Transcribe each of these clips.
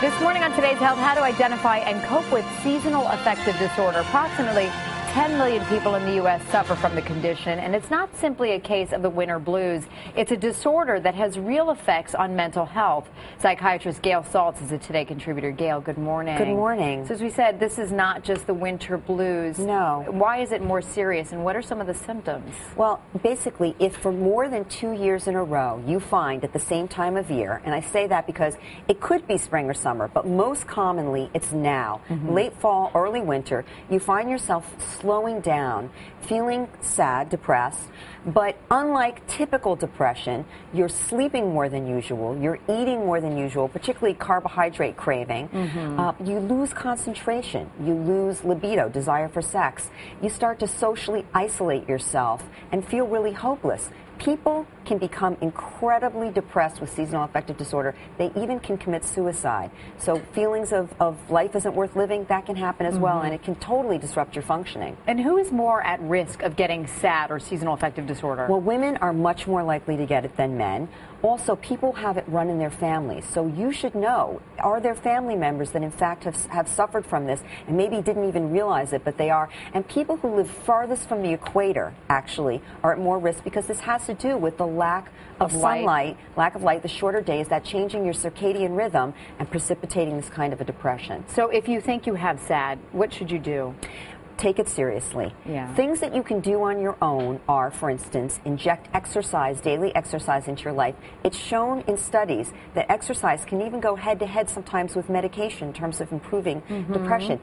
This morning on Today's Health, how to identify and cope with seasonal affective disorder. Approximately 10 million people in the U.S. suffer from the condition, and it's not simply a case of the winter blues. It's a disorder that has real effects on mental health. Psychiatrist Gail Saltz is a Today contributor. Gail, good morning. Good morning. So as we said, this is not just the winter blues. No. Why is it more serious, and what are some of the symptoms? Well, basically, if for more than 2 years in a row you find at the same time of year, and I say that because it could be spring or summer, but most commonly it's now, late fall, early winter, you find yourself slowing down, feeling sad, depressed, but unlike typical depression, you're sleeping more than usual, you're eating more than usual, particularly carbohydrate craving. You lose concentration, you lose libido, desire for sex. You start to socially isolate yourself and feel really hopeless. People can become incredibly depressed with seasonal affective disorder. They even can commit suicide. So feelings of life isn't worth living, that can happen as well, and it can totally disrupt your functioning. And who is more at risk of getting SAD or seasonal affective disorder? Well, women are much more likely to get it than men. Also, people have it run in their families. So you should know, are there family members that in fact have suffered from this and maybe didn't even realize it, but they are. And people who live farthest from the equator, actually, are at more risk because this has to do with the lack of sunlight, lack of light, the shorter days, that changing your circadian rhythm and precipitating this kind of a depression. So if you think you have SAD, what should you do? Take it seriously. Yeah. Things that you can do on your own are, for instance, inject exercise, daily exercise into your life. It's shown in studies that exercise can even go head-to-head sometimes with medication in terms of improving depression.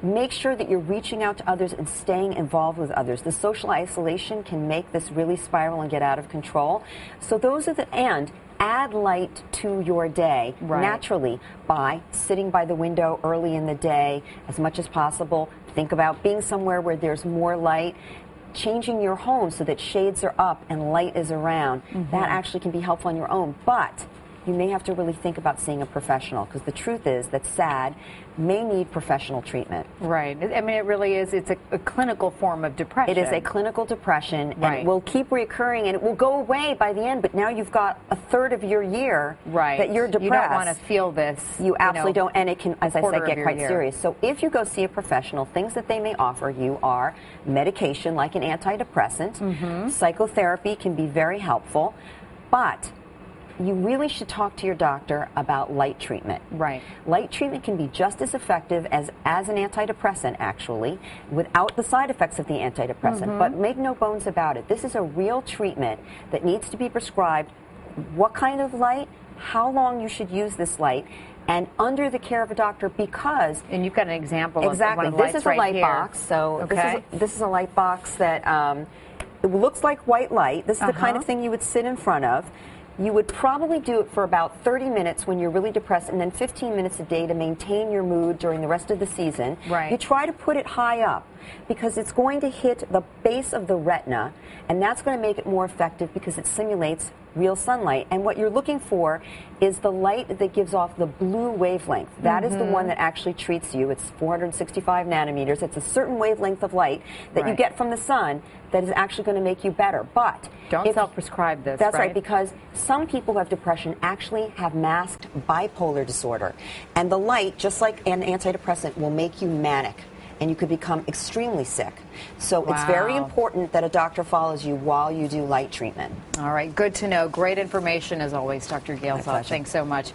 Make sure that you're reaching out to others and staying involved with others. The social isolation can make this really spiral and get out of control. So those are and add light to your day naturally by sitting by the window early in the day as much as possible. Think about being somewhere where there's more light. Changing your home so that shades are up and light is around. That actually can be helpful on your own. But you may have to really think about seeing a professional, because the truth is that SAD may need professional treatment. Right. I mean, it really is. It's a clinical form of depression. It is a clinical depression, and it will keep reoccurring, and it will go away by the end, but now you've got a third of your year that you're depressed. You don't want to feel this. You absolutely don't, and it can, as I said, get quite serious. So if you go see a professional, things that they may offer you are medication, like an antidepressant. Psychotherapy can be very helpful, but you really should talk to your doctor about light treatment. Right. Light treatment can be just as effective as an antidepressant, actually, without the side effects of the antidepressant. But make no bones about it. This is a real treatment that needs to be prescribed. What kind of light, how long you should use this light, and under the care of a doctor, because... And you've got an example of one of the lights. This is a light box. So this is a light box that it looks like white light. This is the kind of thing you would sit in front of. You would probably do it for about 30 minutes when you're really depressed, and then 15 minutes a day to maintain your mood during the rest of the season. You try to put it high up because it's going to hit the base of the retina, and that's going to make it more effective because it simulates real sunlight. And what you're looking for is the light that gives off the blue wavelength. That is the one that actually treats you. It's 465 nanometers. It's a certain wavelength of light that you get from the sun that is actually going to make you better. But don't self-prescribe this. That's right, because some people who have depression actually have masked bipolar disorder. And the light, just like an antidepressant, will make you manic, and you could become extremely sick. So it's very important that a doctor follows you while you do light treatment. All right, good to know. Great information as always, Dr. Gail Saltz. Thanks so much.